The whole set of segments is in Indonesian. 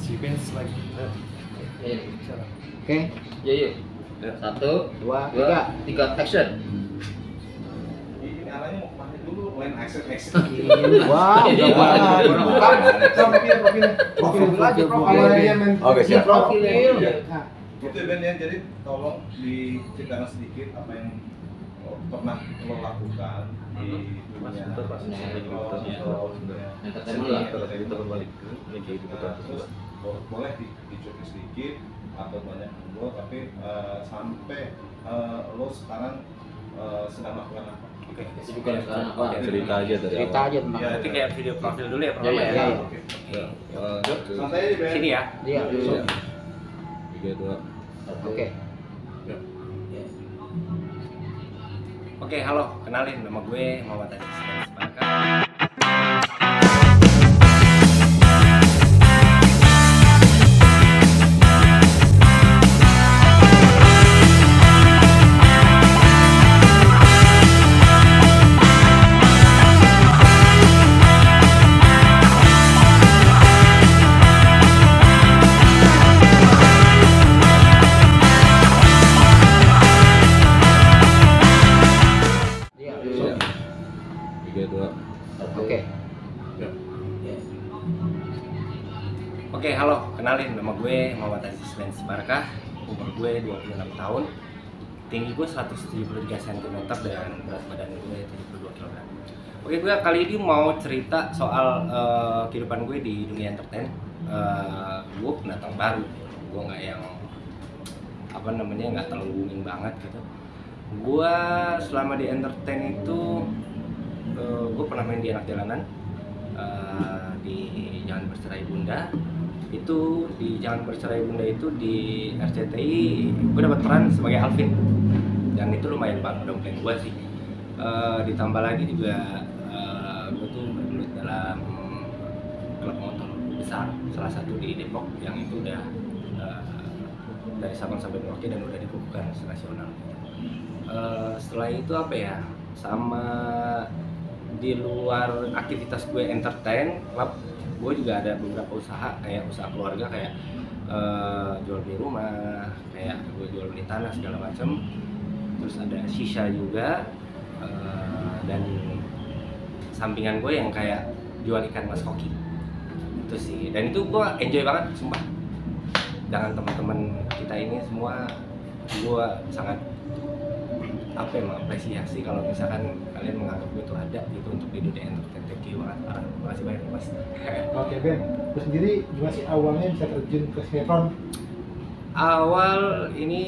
Si Benz lagi. Oke. Iya. 1, 2, 3, action. Ini arahnya mau kemana dulu? Main action. Wah, udah Oke, siap. Nah, Itu Ben ya, jadi tolong diceritakan sedikit apa yang pernah lo lakukan di dunia terus boleh dicuci sedikit atau banyak dulu, tapi sampai lo sekarang sedang melakukan apa? Oke, kesibukan sekarang apa? Cerita aja dari cerita awal. aja tentang. Berarti kayak video profil dulu ya pertama Iya, ya. iya. Oke. Santai Santai aja Ben. Sini ya. Iya. 3, 2. Oke. Oke, halo, kenalin nama gue Muhammad Adis Semarka. Iya. 3, 2. Oke. Oke, halo, kenalin nama gue Muhammad Adis Semarka. Umur gue 26 tahun. Tinggi gue 173 cm dan berat badan gue 72 kg. Oke, gue kali ini mau cerita soal kehidupan gue di dunia entertain. Gue pendatang baru. Gue nggak yang nggak terlalu booming banget gitu. Gue selama di entertain itu gue pernah main di Anak Jalanan, di Jangan Bercerai Bunda. Itu di Jangan Bercerai Bunda itu di RCTI gue dapat peran sebagai Alvin, dan itu lumayan banget dongeng gue sih. Ditambah lagi juga gue tuh bergelut dalam klub motor besar, salah satu di Depok yang itu udah dari Sabang sampai Merauke dan udah dikukuhkan nasional. Setelah itu apa ya, sama di luar aktivitas gue entertain klub, gue juga ada beberapa usaha kayak usaha keluarga, kayak jual beli rumah, kayak gue jual beli tanah segala macam. Terus ada shisha juga, dan sampingan gue yang kayak jual ikan mas koki itu sih. Dan itu gue enjoy banget sumpah, dengan teman-teman kita ini semua. Gue sangat mengapresiasi kalau misalkan kalian menganggap gue itu ada gitu untuk di dunia entertain. Thank you banget, terima kasih banyak mas. Oke Ben, terus sendiri gimana sih awalnya bisa terjun ke sinetron? Awal ini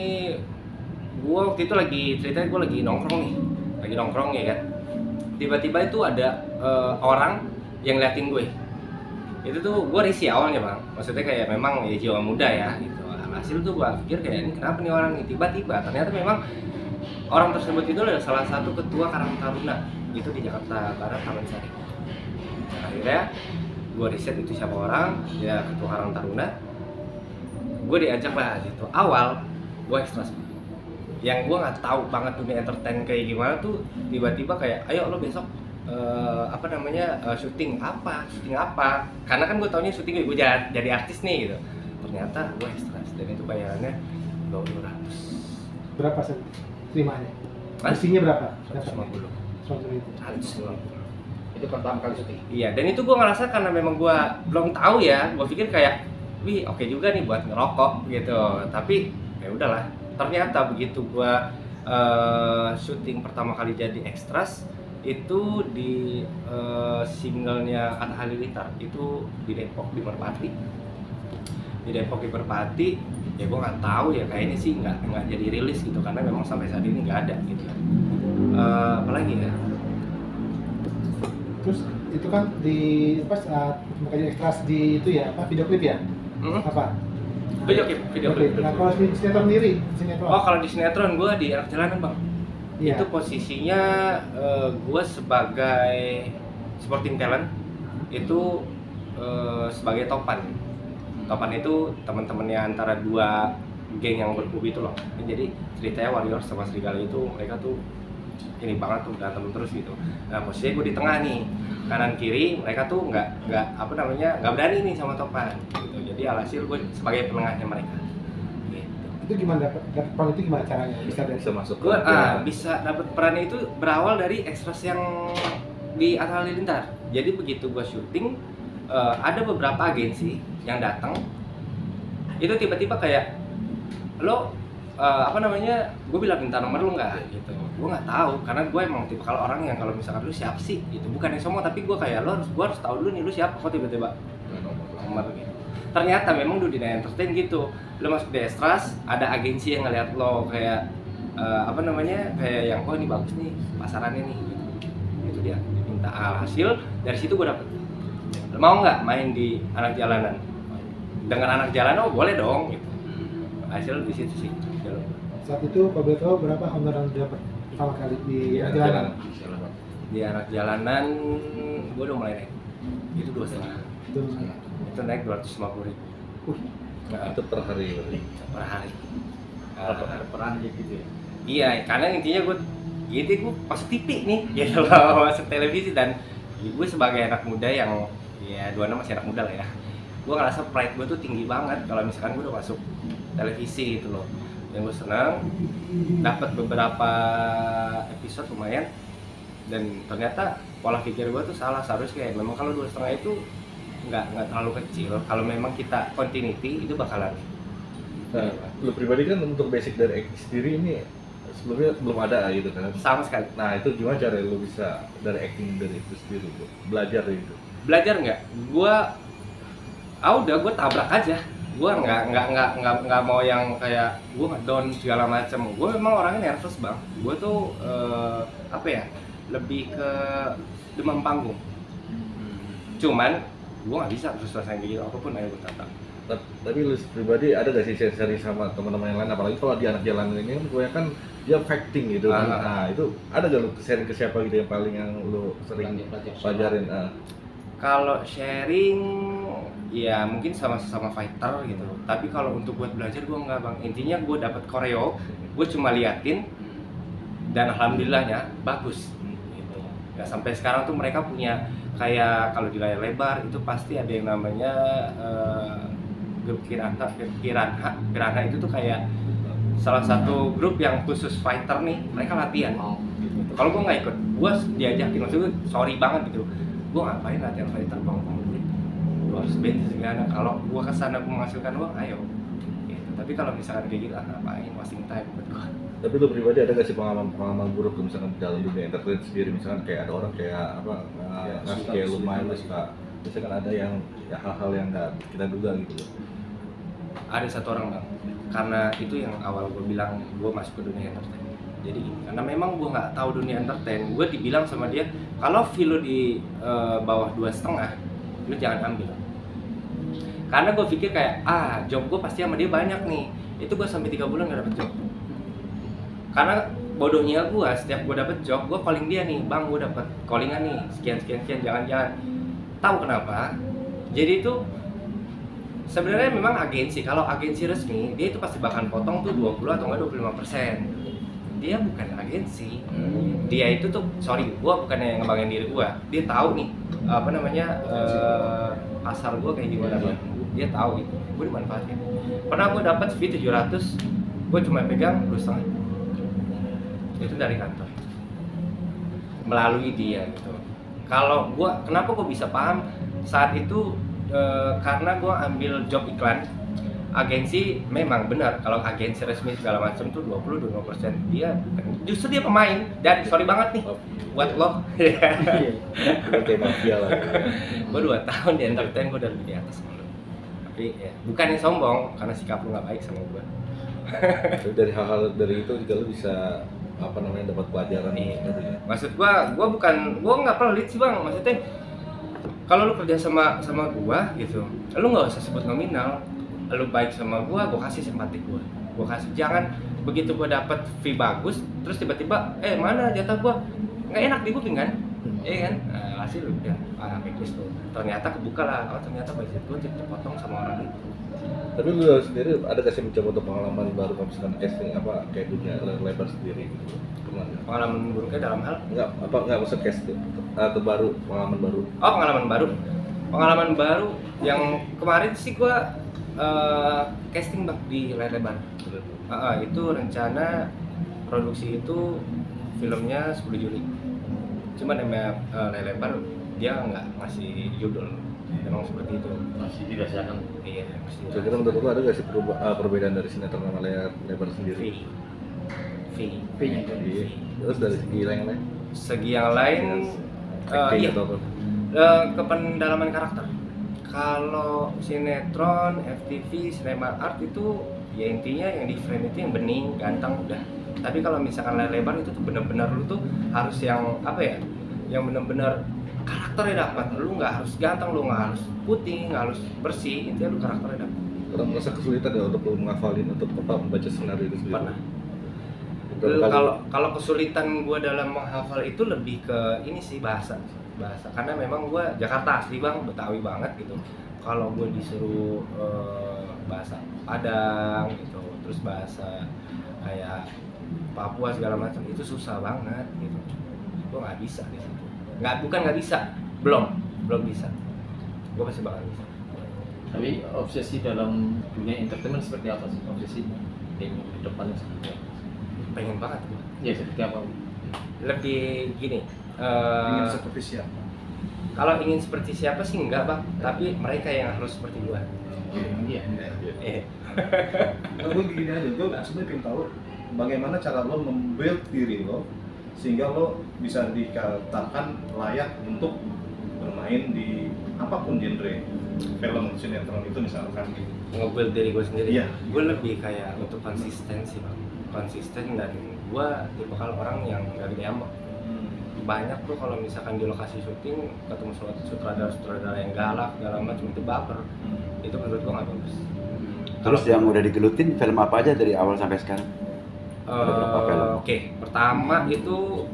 gue waktu itu lagi ceritanya, gue lagi nongkrong ya kan. Tiba-tiba itu ada orang yang liatin gue. Itu tuh gue risih awalnya bang, maksudnya kayak memang ya jiwa muda ya gitu. Hasil tuh gue pikir kayak ini kenapa nih orang nih, tiba-tiba ternyata memang orang tersebut itu adalah salah satu ketua Karang Taruna itu di Jakarta Barat, Taman Sari. Akhirnya gue riset itu siapa orang, ya ketua Karang Taruna. Gue diajak lah gitu. Awal gue ekstras, yang gue nggak tahu banget dunia entertain kayak gimana tuh. Tiba-tiba kayak, ayo lo besok syuting apa? Karena kan gue taunya syuting gue jadi artis nih gitu. Ternyata gue ekstras dan itu bayarannya 200. Berapa sih terimanya? Hah? Isinya berapa? 150. 150. Itu pertama kali syuting. Iya, dan itu gue ngerasa karena memang gue belum tahu ya, gue pikir kayak, wih oke juga nih buat ngerokok gitu. Tapi ya udahlah. Ternyata begitu gue syuting pertama kali jadi ekstras itu di singlenya Atta Halilintar itu di Depok di Merpati. Di Depok di Merpati, ya gue nggak tahu ya, kayaknya sih nggak jadi rilis gitu karena memang sampai saat ini nggak ada gitu. Apalagi ya? Terus itu kan di saat makanya ekstras di itu ya apa video klip ya? Apa? Video klip. Nah kalau di sinetron sendiri, Oh, kalau di sinetron gue di Anak Jalanan bang. Iya. Itu posisinya gue sebagai supporting talent, itu sebagai topan. Topan itu teman-temannya antara dua geng yang berkubu itu loh. Jadi ceritanya Warriors sama Serigala itu mereka tuh ini banget tuh berantem terus gitu. Nah posisinya gue di tengah nih. kanan kiri mereka tuh nggak berani nih sama Topan gitu. Jadi alhasil gue sebagai penengahnya mereka gitu. Itu gimana dapat peran itu gimana caranya bisa dari Bisa masuk Gue bisa dapat perannya itu berawal dari ekstras yang di Atta Halilintar. Jadi begitu gue syuting ada beberapa agensi yang datang itu tiba-tiba kayak lo gue bilang minta nomor lu nggak gitu. Gue nggak tahu karena gue emang tipe kalau orang yang kalau misalkan lu siapa sih gitu, bukan yang sombong tapi gue kayak gue harus tahu dulu nih lu siapa kok tiba-tiba nomor gitu. Ternyata memang dunia entertain gitu, lo masuk di Extras ada agensi yang ngeliat lo kayak kayak yang ini bagus nih pasarannya nih gitu. Itu dia minta hasil dari situ gue dapet. Mau nggak main di Anak Jalanan? Dengan Anak Jalanan boleh dong gitu. Hasil di situ sih. saat itu Pak Beto berapa honor yang dapat pertama kali di jalanan? Di Anak Jalanan gue udah mulai naik itu 2,5 itu naik 250.000 Itu per hari berarti. per hari. peran gitu ya. Iya, karena intinya gue masuk TV nih gitu loh, masuk televisi dan gue sebagai anak muda yang ya 26 masih anak muda lah ya, gue ngerasa pride gue tuh tinggi banget kalau misalkan gue udah masuk televisi gitu loh. Dan gue senang dapat beberapa episode lumayan dan ternyata pola pikir gue tuh salah. Seharusnya kayak memang kalau 2,5 itu nggak terlalu kecil, kalau memang kita continuity itu bakalan. Nah, lu pribadi kan untuk basic dari acting sendiri ini sebelumnya belum ada gitu kan? Sama sekali. Nah itu gimana cara lu bisa dari acting dari itu sendiri, belajar dari itu? Belajar nggak? Udah gue tabrak aja. Gue nggak mau yang kayak gue ngedown segala macam. Gue memang orangnya nervous bang. Gue tuh lebih ke demam panggung. Cuman gue nggak bisa selesai kayak gitu apapun ayo gue tabrak. Tapi lu pribadi ada gak sih sharing sama teman-teman yang lain, apalagi kalau di Anak Jalanan ini kan gue kan dia acting gitu kan. Nah itu ada gak lu sharing ke siapa gitu yang paling yang lu sering pelajarin? Kalau sharing ya mungkin sama fighter gitu. Tapi kalau untuk buat belajar gue nggak bang. Intinya gue dapat koreo, gue cuma liatin dan alhamdulillahnya bagus. Gitu. Ya sampai sekarang tuh mereka punya kayak kalau di layar lebar itu pasti ada yang namanya grup Piranha itu tuh kayak salah satu grup yang khusus fighter nih, mereka latihan. Gitu. Kalau gue nggak ikut, gue diajakin, maksudnya sorry banget gitu. Gue ngapain latihan fighter bang, gue harus bensin segala. Kalau gue kesana menghasilkan uang, ayo. Gitu. Tapi kalau misalkan kayak gitu, ngapain wasting time buat gue. Tapi lu pribadi ada gak sih pengalaman buruk tuh misalkan dalam dunia entertain sendiri, misalkan kayak ada orang kayak ngasih kayak lu main lu suka, biasanya kan ada yang ya, hal-hal yang nggak kita duga gitu loh. Ada satu orang bang, karena itu yang awal gue bilang gue masuk ke dunia entertain. Jadi gini, karena memang gue nggak tahu dunia entertain, gue dibilang sama dia kalau fee lu di bawah 2,5 lu jangan ambil. Karena gue pikir kayak job gue pasti sama dia banyak nih, itu gue sampai 3 bulan nggak dapet job. Karena bodohnya gue, setiap gue dapet job, gue calling dia nih, bang gue dapet callingan nih, sekian, jangan. Tahu kenapa? Jadi itu sebenarnya memang agensi, kalau agensi resmi, dia itu pasti bakal potong tuh 20 atau enggak 25%. Dia bukan agensi, dia itu tuh, gue bukannya ngebanggain diri gue, dia tahu nih, pasar gue kayak gimana, dia tahu gitu, gue dimanfaatin. Pernah gue dapat fee 700, gue cuma pegang 2,5. Itu dari kantor melalui dia gitu. Kalau gua kenapa gua bisa paham saat itu karena gua ambil job iklan agensi. Memang benar kalau agensi resmi segala macam tuh 20-25% dia justru dia pemain. Dan sorry banget nih buat lo Kayak mafia lah. Gua 2 tahun di entertain, gua udah lebih di atas lo. Tapi ya bukannya sombong karena sikap lu nggak baik sama gua. Tapi dari hal-hal dari itu juga lu bisa dapat pelajaran gitu ya. Maksud gua nggak pelit sih bang, maksudnya kalau lu kerja sama gua gitu, lu nggak usah sebut nominal, lu baik sama gua kasih simpatik gua kasih. Jangan begitu gua dapat fee bagus terus tiba-tiba mana jatah gua, nggak enak di kuping kan. Iya kan, hasil lu ya backlist tuh ternyata kebuka lah, ternyata budget gua dipotong sama orang itu. Tapi lu sendiri ada gak sih mencoba untuk pengalaman baru kalau misalkan casting apa kayak dunia lebar sendiri gitu? Pernah nggak? Pengalaman buruknya dalam hal Enggak maksud casting atau baru pengalaman baru. oh pengalaman baru yang kemarin sih gua casting bang di layar lebar. Itu rencana produksi itu filmnya 10 Juli. Cuman namanya layar lebar dia nggak ngasih judul. Memang seperti itu. Masih dirasakan. Iya, pasti. Kira-kira menurut lu ada gak sih perbedaan dari sinetron sama layar lebar sendiri? P-nya. Iya. Terus dari segi yang lain? Segi yang lain Acting iya. atau apa? Kependalaman karakter. Kalau sinetron, FTV, sinema art itu ya intinya yang di frame itu yang bening, ganteng udah. Tapi kalau misalkan layar lebar itu tuh benar-benar lu tuh harus yang apa ya? Yang benar-benar karakternya dapat. Lu nggak harus ganteng, lu nggak harus putih, nggak harus bersih. Intinya lu karakternya dapat. Pernah merasa kesulitan ya untuk lu menghafalin untuk apa membaca skenario itu sendiri? Pernah. Berapa kali? Kalau kesulitan gue dalam menghafal itu lebih ke ini sih bahasa karena memang gue Jakarta asli bang, Betawi banget gitu. Kalau gue disuruh bahasa Padang gitu, terus bahasa kayak Papua segala macam itu susah banget gitu. Gue nggak bisa di situ. Bukan nggak bisa, belum bisa. Gue pasti bakal bisa. Tapi obsesi dalam dunia entertainment seperti apa sih? Obsesi pengen ke depannya seperti apa? Pengen banget gue. Ya seperti apa? Lebih gini. Ingin seperti siapa? Kalau ingin seperti siapa sih enggak bang, tapi mereka yang harus seperti gua. Iya. Gue gini aja, gue sebenarnya pengen tahu bagaimana cara lo membuild diri lo sehingga lo bisa dikatakan layak untuk bermain di apapun genre film sinetron itu misalkan gitu. Nge-build diri gue sendiri. Iya. Gue lebih kayak untuk konsisten sih bang, konsisten dan gue tipe orang yang gak gede ambek. Banyak tuh kalau misalkan di lokasi syuting ketemu sutradara yang galak segala macam itu baper. Itu menurut gue nggak bagus. Terus yang udah digelutin film apa aja dari awal sampai sekarang? Ada berapa film? Oke, pertama itu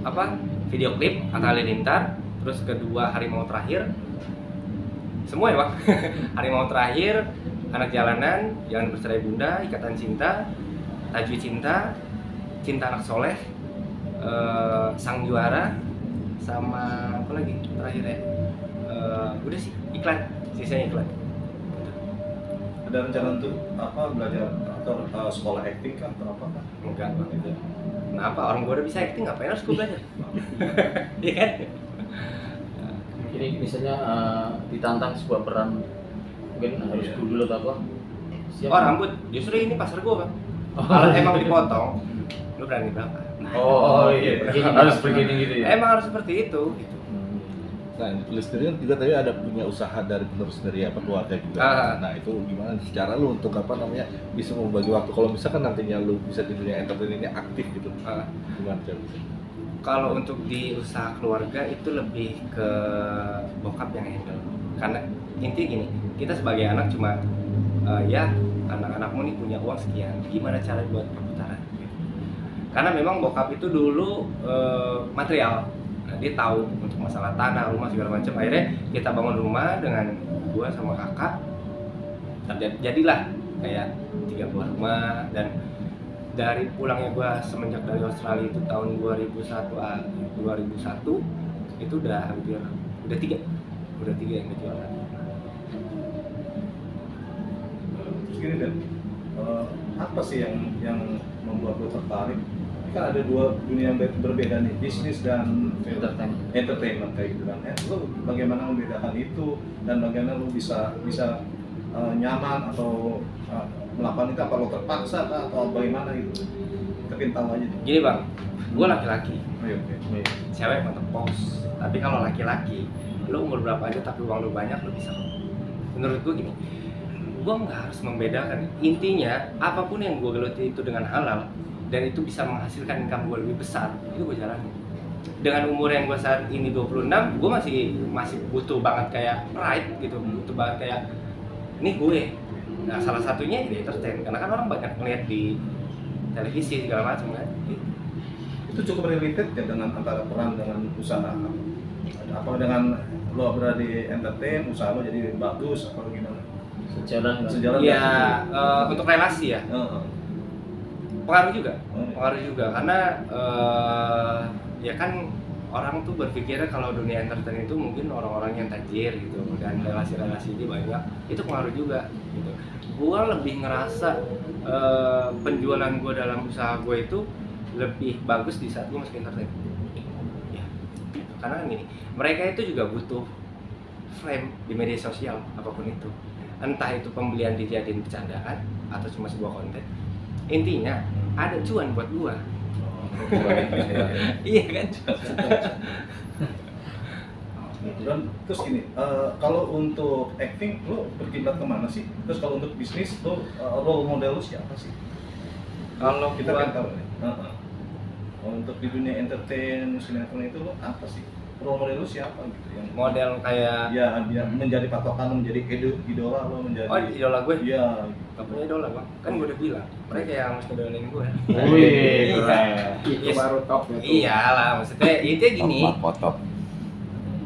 apa? Video klip Atta Halilintar. Terus kedua Harimau Terakhir. Semua ya bang. Harimau Terakhir, Anak Jalanan, Jangan Bercerai Bunda, Ikatan Cinta, Tajwid Cinta, Cinta Anak Soleh, Sang Juara, sama apa lagi terakhirnya? Udah sih, iklan, sisanya iklan. Ada rencana untuk apa belajar atau sekolah acting kah atau apa kah? Enggak bang, itu. Kenapa? Orang gue udah bisa acting, ngapain harus gue belajar? Iya kan? Ini misalnya ditantang sebuah peran mungkin harus dulu atau apa? Siap. Oh rambut, justru ini pasar gue bang. Kalau emang dipotong, lu berani berapa? Oh iya, harus begini gitu ya. Emang harus seperti itu. Gitu. Nah, lu sendiri kan juga tadi ada punya usaha dari penerus dari apa keluarga juga. Nah, itu gimana secara lu untuk apa namanya bisa membagi waktu kalau misalkan nantinya lu bisa di dunia entertainment ini aktif gitu. Gimana cara bisa? Kalau untuk di usaha keluarga itu lebih ke bokap yang handle. Karena intinya gini, kita sebagai anak cuma ya anak-anakmu nih punya uang sekian, gimana cara buat perputaran? Karena memang bokap itu dulu material. Nah, dia tahu untuk masalah tanah, rumah segala macam. Akhirnya kita bangun rumah dengan gua sama kakak. Jadilah kayak 3 buah rumah dan dari pulangnya gua semenjak dari Australia itu tahun 2001 itu udah hampir udah tiga yang kejualan. Terus gini Dan, apa sih yang membuat lo tertarik? Ini kan ada dua dunia yang berbeda nih, bisnis dan entertainment kayak gitu kan. Lo bagaimana membedakan itu dan bagaimana lo bisa nyaman atau melakukan itu, apa lo terpaksa atau bagaimana gitu? Kita pengen tahu aja tuh. Gini bang, gua laki-laki, Oke. cewek mantep pos. Tapi kalau laki-laki, lu umur berapa aja tapi uang lu banyak, lu bisa. Menurut gua gini, gua nggak harus membedakan. Intinya apapun yang gua geluti itu dengan halal dan itu bisa menghasilkan income gua lebih besar, itu gua jalani. Dengan umur yang gua saat ini 26, gua masih butuh banget kayak pride gitu, butuh banget kayak ini gue. Nah salah satunya di entertain, karena kan orang banyak ngeliat di televisi segala macam kan. Itu cukup related ya dengan antara peran dengan usaha apa dengan lo berada di entertain, usaha lo jadi bagus apa gimana? Sejalan kan? Sejalan Iya, nggak? untuk relasi ya. Pengaruh juga karena ya kan orang tuh berpikirnya kalau dunia entertain itu mungkin orang-orang yang tajir gitu dan relasi-relasi ini banyak, itu pengaruh juga gitu. Gua lebih ngerasa penjualan gua dalam usaha gua itu lebih bagus di saat gua masuk entertain ya, karena kan gini, mereka itu juga butuh frame di media sosial apapun itu, entah itu pembelian dijadiin bercandaan atau cuma sebuah konten, intinya ada cuan buat gua. Iya kan? Dan terus gini, kalau untuk acting lo berkiblat kemana sih? Terus kalau untuk bisnis lo role model lo siapa sih? Kalau Kita gua kan tahu nih. Untuk di dunia entertain, sinetron itu lo apa sih? Role model lo siapa gitu yang model kayak ya dia menjadi patokan lo, menjadi idola lo, menjadi idola gue? Iya. Gak punya idola bang, kan gue udah bilang mereka yang harus ngidolain gue. Wih, keren. Itu baru top ya. Iyalah, maksudnya intinya gini, Top.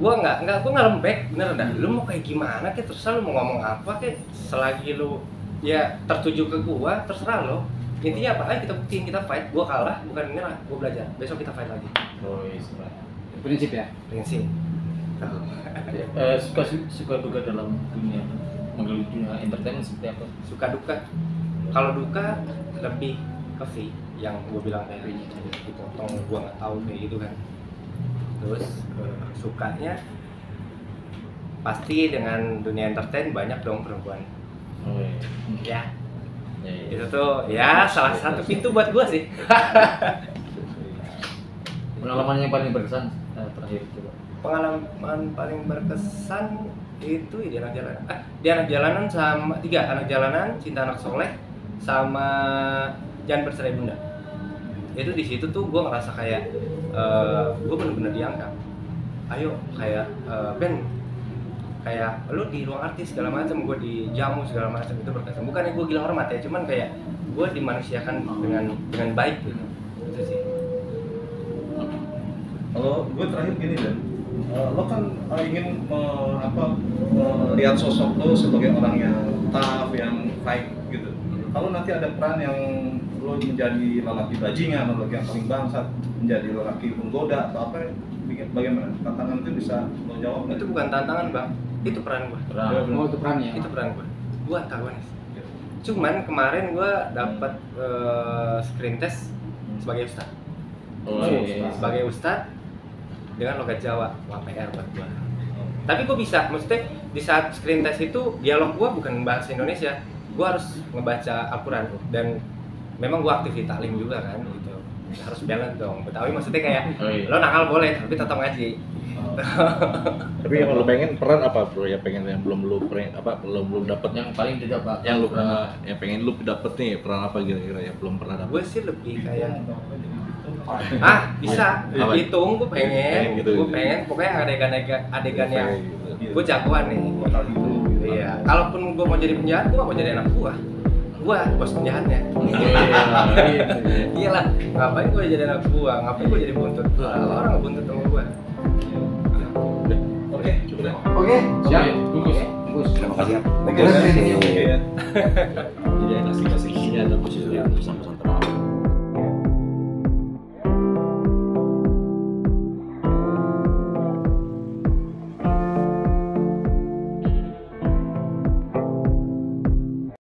gue nggak lembek, bener dah. Lu mau kayak gimana, kayak terserah lu mau ngomong apa, kayak selagi lu ya tertuju ke gue, terserah lo. Intinya apa? Ayo kita buktiin, kita fight. Gue kalah, bukan menyerah. Gue belajar. Besok kita fight lagi. Wih, keren. Prinsip ya. Prinsip. Suka duka dalam dunia menggeluti dunia entertainment seperti apa? Suka duka. Kalau duka lebih ke fee yang gue bilang kayak dipotong, gue nggak tahu kayak gitu kan. Terus sukanya pasti dengan dunia entertain banyak dong perempuan. Oh, iya. Ya, itu tuh ya salah satu pintu buat gue sih. Pengalaman yang paling berkesan terakhir coba. Pengalaman paling berkesan itu di anak jalanan. Di anak jalanan sama 3 anak jalanan, Cinta Anak Soleh, sama Jangan Bercerai Bunda. Itu di situ tuh gue ngerasa kayak gue bener-bener dianggap. Ayo kayak Ben, kayak lu di ruang artis segala macam, gue di jamu segala macam, itu berkesan. Bukannya gue gila hormat ya, cuman kayak gue dimanusiakan dengan baik gitu. Itu sih. Kalau gue terakhir gini Dan, lo kan ingin lihat sosok lo sebagai orang yang tough, yang fight gitu. Kalau nanti ada peran yang lo menjadi lelaki bajingan, lelaki yang paling bangsat, menjadi lelaki penggoda atau apa, bagaimana? Tantangan itu bisa lo jawab nggak? Itu bukan tantangan bang, itu peran gue. Oh, itu perannya. Itu peran gue. Gue antagonis. Cuman kemarin gue dapat screen test sebagai ustadz. Oh, iya. Sebagai ustadz dengan logat Jawa, wah PR buat gue. Tapi gue bisa, maksudnya di saat screen test itu dialog gue bukan bahasa Indonesia, gue harus ngebaca Al-Quran dan memang gue aktif di taklim juga kan, gitu. Harus balance dong. Betawi maksudnya kayak lo nakal boleh, tapi tetap ngaji. Tapi yang lo pengen peran apa bro? Yang pengen yang belum lo belum dapat Yang paling tidak pak. yang lo yang pengen lo dapet nih peran apa kira-kira yang belum pernah dapet? Gue sih lebih kayak bisa Apa? hitung, gue pengen Gitu. gue pengen pokoknya adegan yang Gitu. gue jagoan nih. Iya, kalaupun gue mau jadi penjahat, gue gak mau jadi anak gue bos penjahatnya. Iyalah, ngapain gue jadi anak gue, ngapain gue jadi buntut, orang ngebuntut sama gue. Oke, cukup deh. Oke, siap. Bagus. Terima kasih. Terima kasih. Oke ya. Jadi enak sih kasih ada posisi yang bersama-sama.